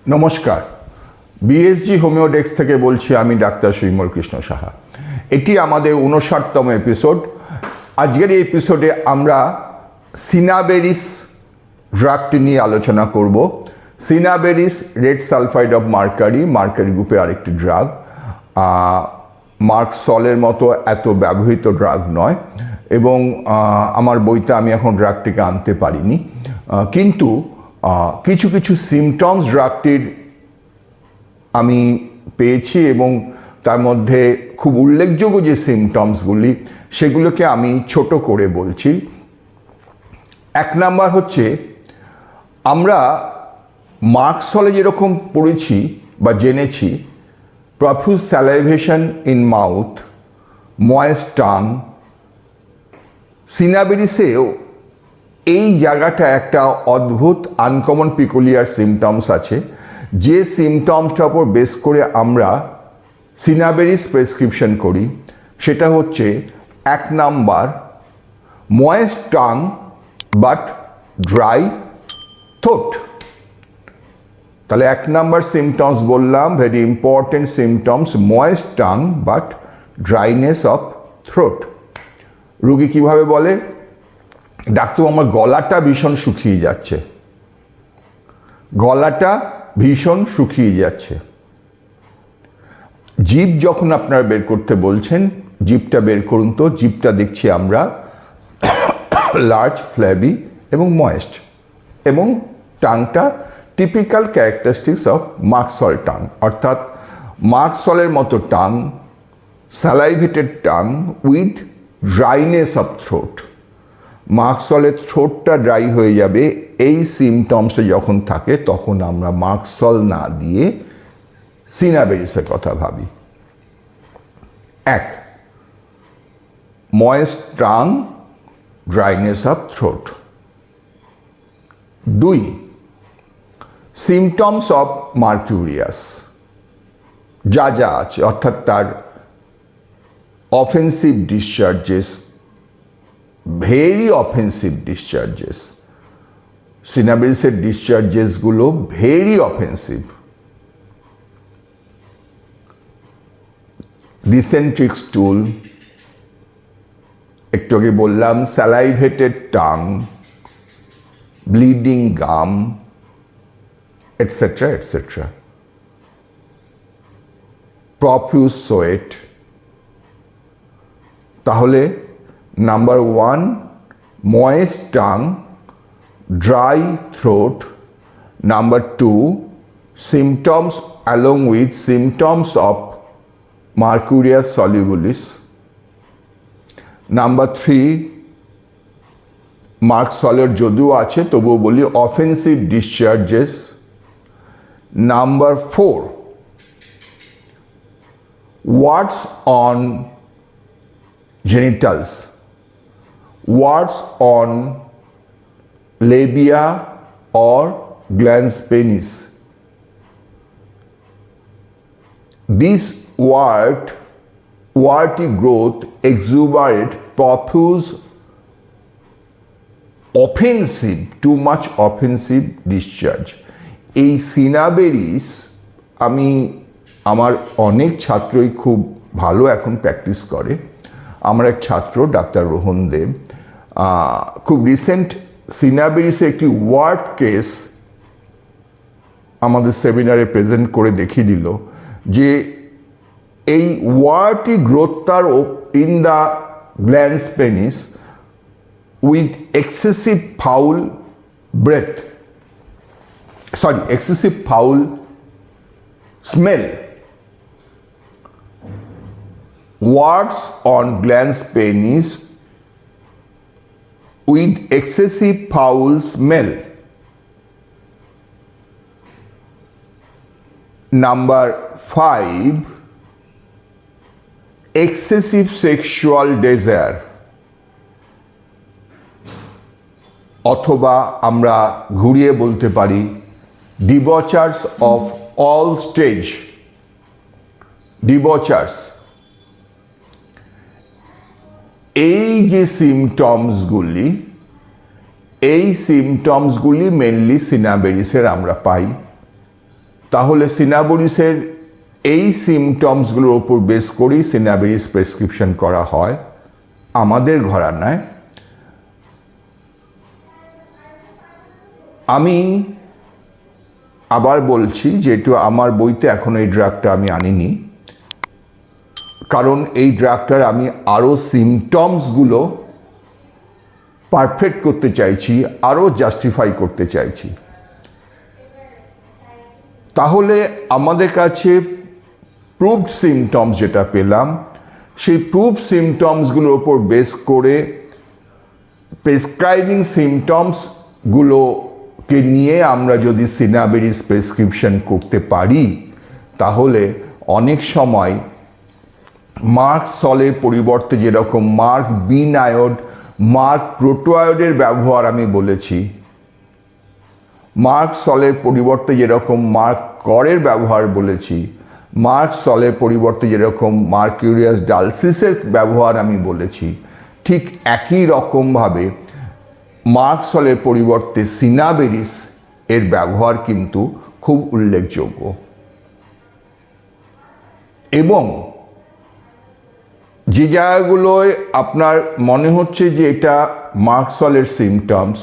নমস্কার, বিএসজি হোমিওডেক্স থেকে বলছি আমি ডাক্তার সুইমল কৃষ্ণ সাহা। এটি আমাদের 59তম এপিসোড। আজকের এই এপিসোডে আমরা সিনাবেরিস ড্রাগটি নিয়ে আলোচনা করব। সিনাবেরিস রেড সালফাইড অফ মার্কারি গ্রুপের আরেকটি ড্রাগ। মার্কসলের মতো এত ব্যবহৃত ড্রাগ নয় এবং আমার বইতে আমি এখন ড্রাগটিকে আনতে পারিনি, কিন্তু কিছু কিছু সিমটমস ড্রাগটির আমি পেয়েছি এবং তার মধ্যে খুব উল্লেখযোগ্য যে সিমটমসগুলি সেগুলোকে আমি ছোট করে বলছি। 1 নাম্বার হচ্ছে, আমরা মার্কসলে যেরকম পড়েছি বা জেনেছি, profuse salivation in mouth, moist tongue, সিনাবেরিসেও এই জায়গাটা একটা অদ্ভুত আনকমন পিকুলিয়ার সিমটমস আছে, যে সিমটমসটার উপর বেস করে আমরা সিনাবেরিস প্রেসক্রিপশন করি। সেটা হচ্ছে 1 number, moist tongue but dry throat. তাহলে 1 নাম্বার সিমটমস বললাম, very important symptoms, moist tongue but dryness of throat. রুগী কীভাবে বলে, ডাক্তার আমার গলাটা ভীষণ শুকিয়ে যাচ্ছে, গলাটা ভীষণ শুকিয়ে যাচ্ছে। জিভ যখন আপনারা বের করতে বলছেন, জিভটা বের করুন তো। জিভটা দেখছি আমরা লার্জ, ফ্ল্যাবি এবং ময়েস্ট, এবং টাংটা typical characteristics of merc sol tongue, অর্থাৎ মার্কসলের মতো tongue, salivated tongue with dryness of throat. মার্কসলের থ্রোটটা ড্রাই হয়ে যাবে, এই সিমটমসটা যখন থাকে তখন আমরা মার্কসল না দিয়ে সিনাবেরিসের কথা ভাবি। 1, moist tongue, dryness of throat. 2, symptoms of Mercurius, যা যা আছে, অর্থাৎ তার offensive discharges, very offensive discharges. সিনাবেরিসের ডিসচার্জেসগুলো ভেরি অফেন্সিভ। ডিসেন্ট্রিক স্টুল, একটু আগে বললাম, salivated tongue, bleeding gum, etcetera etcetera. Profuse sweat. তাহলে number 1, moist tongue, dry throat. Number 2, symptoms along with symptoms of Mercurius solubilis. Number 3, মার্কসলের যদিও আছে তবুও বলি offensive discharges. Number 4, warts on genitals, warts on labia or glans penis. This warty growth, exuberate, profuse, offensive, too much offensive discharge. এই সিনাবেরিস আমি আমার অনেক ছাত্রই খুব ভালো এখন প্র্যাকটিস করে। আমার এক ছাত্র ডাক্তার রোহন দেব খুব রিসেন্ট সিনাবেরিসে একটি ওয়ার্ড কেস আমাদের সেমিনারে প্রেজেন্ট করে দেখিয়ে দিল যে এই ওয়ার্টি গ্রোথটার in the glans penis with excessive foul breath, excessive foul smell. warts on glans penis with excessive foul smell. Number 5, excessive sexual desire, অথবা আমরা ঘুরিয়ে বলতে পারি debauchers of all stage, debauchers। এই যে সিমটমসগুলি, এই সিমটমসগুলি মেনলি সিনাবেরিসের আমরা পাই। তাহলে সিনাবরিসের এই সিমটমসগুলোর ওপর বেস করেই সিনাবেরিস প্রেসক্রিপশন করা হয় আমাদের ঘরানায়। আমি আবার বলছি, যেহেতু আমার বইতে এখন এই ড্রাগটা আমি আনিনি, কারণ এই ড্রাগটার আমি আরও সিমটমসগুলো পারফেক্ট করতে চাইছি, আরও জাস্টিফাই করতে চাইছি। তাহলে আমাদের কাছে প্রুভড সিমটমস যেটা পেলাম, সেই প্রুভড সিমটমসগুলোর ওপর বেস করে প্রেসক্রাইবিং সিমটমসগুলোকে নিয়ে আমরা যদি সিনাবেরিস প্রেসক্রিপশন করতে পারি, তাহলে অনেক সময় মার্ক সলের পরিবর্তে যেরকম মার্ক বিনায়োড, মার্ক প্রোটোয়ায়োডের ব্যবহার আমি বলেছি, মার্ক সলের পরিবর্তে যেরকম মার্ক করের ব্যবহার বলেছি, মার্ক সলের পরিবর্তে যেরকম মার্কিউরিয়াস ডালসিসের ব্যবহার আমি বলেছি, ঠিক একই রকমভাবে মার্ক সলের পরিবর্তে সিনাবেরিস এর ব্যবহার কিন্তু খুব উল্লেখযোগ্য। এবং যে জায়গাগুলোয় আপনার মনে হচ্ছে যে এটা মার্ক সলের সিমটমস,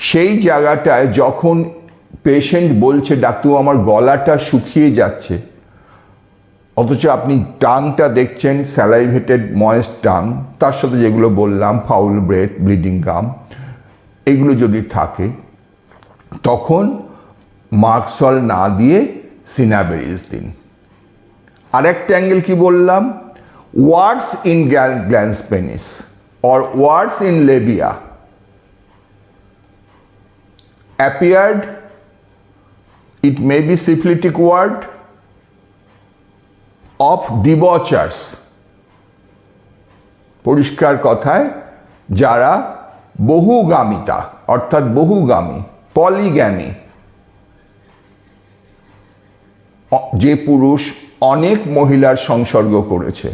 সেই জায়গাটায় যখন পেশেন্ট বলছে ডাক্তার আমার গলাটা শুকিয়ে যাচ্ছে, অথচ আপনি টাংটা দেখছেন স্যালাইভেটেড ময়েস্ট টাং, তার সাথে যেগুলো বললাম ফাউল ব্রেথ, ব্লিডিং গাম, এগুলো যদি থাকে, তখন মার্ক সল না দিয়ে সিনাবেরিস দিন। আরেকটা অ্যাঙ্গেল কি বললাম, words in glance penis or words in Libya appeared, it may be syphilitic word of debauchers, পরিষ্কার কথায় যারা বহুগামিতা অর্থাৎ বহুগামী, পলিগ্যামি, যে পুরুষ অনেক মহিলার সংসর্গ করেছে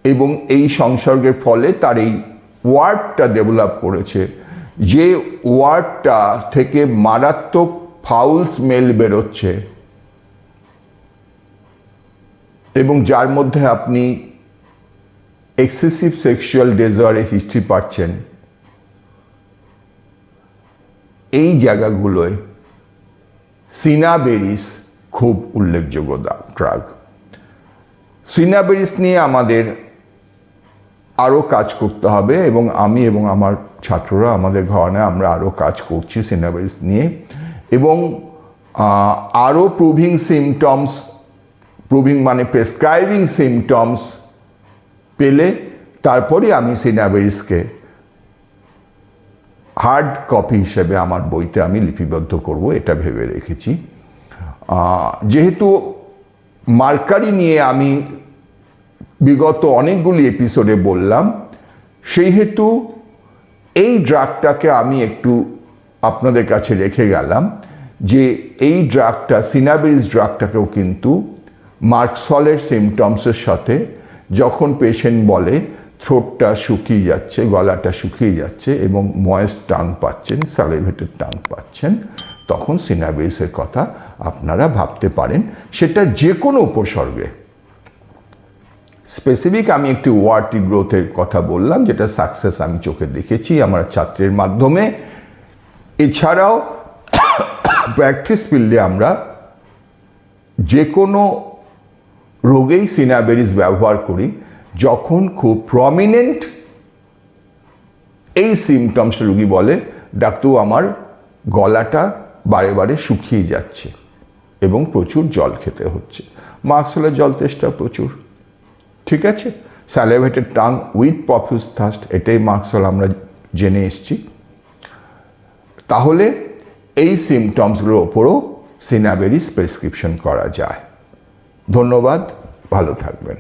এবং এই সংসর্গের ফলে তার এই ওয়ার্ডটা ডেভেলপ করেছে, যে ওয়ার্ডটা থেকে মারাত্মক ফাউল স্মেল বেরোচ্ছে এবং যার মধ্যে আপনি এক্সেসিভ সেক্সুয়াল ডিজায়ারের হিস্ট্রি পাচ্ছেন, এই জায়গাগুলোয় সিনাবেরিস খুব উল্লেখযোগ্য ড্রাগ। সিনাবেরিস নিয়ে আমাদের আরও কাজ করতে হবে এবং আমি এবং আমার ছাত্ররা আমাদের ঘরানায় আমরা আরও কাজ করছি সিনাবেরিস নিয়ে, এবং আরও প্রুভিং সিমটমস, প্রুভিং মানে প্রেসক্রাইবিং সিমটমস পেলে তারপরে আমি সিনাবেরিসকে হার্ড কপি হিসেবে আমার বইতে আমি লিপিবদ্ধ করব, এটা ভেবে রেখেছি। যেহেতু মার্কারি নিয়ে আমি বিগত অনেকগুলি এপিসোডে বললাম, সেই হেতু এই ড্রাগটাকে আমি একটু আপনাদের কাছে রেখে গেলাম যে এই ড্রাগটা, সিনাবেরিস ড্রাগটাকেও কিন্তু মার্ক সলের সিমটমসের সাথে যখন পেশেন্ট বলে থ্রোটটা শুকিয়ে যাচ্ছে, গলাটা শুকিয়ে যাচ্ছে এবং ময়েস্ট টাং পাচ্ছেন, স্যালিভেটেড টাং পাচ্ছেন, তখন সিনাবেরিসের কথা আপনারা ভাবতে পারেন, সেটা যে কোনো উপসর্গে। স্পেসিফিক আমি একটি ওয়ার্টি গ্রোথের কথা বললাম, যেটা সাকসেস আমি চোখে দেখেছি আমার ছাত্রের মাধ্যমে। এছাড়াও প্র্যাকটিস ফিল্ডে আমরা যে কোনো রোগেই সিনাবেরিস ব্যবহার করি যখন খুব প্রমিনেন্ট এই সিমটমসটা রোগী বলে ডাক্তার আমার গলাটা বারে বারে শুকিয়ে যাচ্ছে এবং প্রচুর জল খেতে হচ্ছে। মার্ক সলের জল তেষ্টা প্রচুর, ঠিক আছে, স্যালিভেটেড টাং উইথ প্রফিউজ থার্স্ট, এটাই মার্ক সল আমরা জেনে এসছি। তাহলে এই সিমটমসগুলোর ওপরও সিনাবেরিস প্রেসক্রিপশন করা যায়। ধন্যবাদ, ভালো থাকবেন।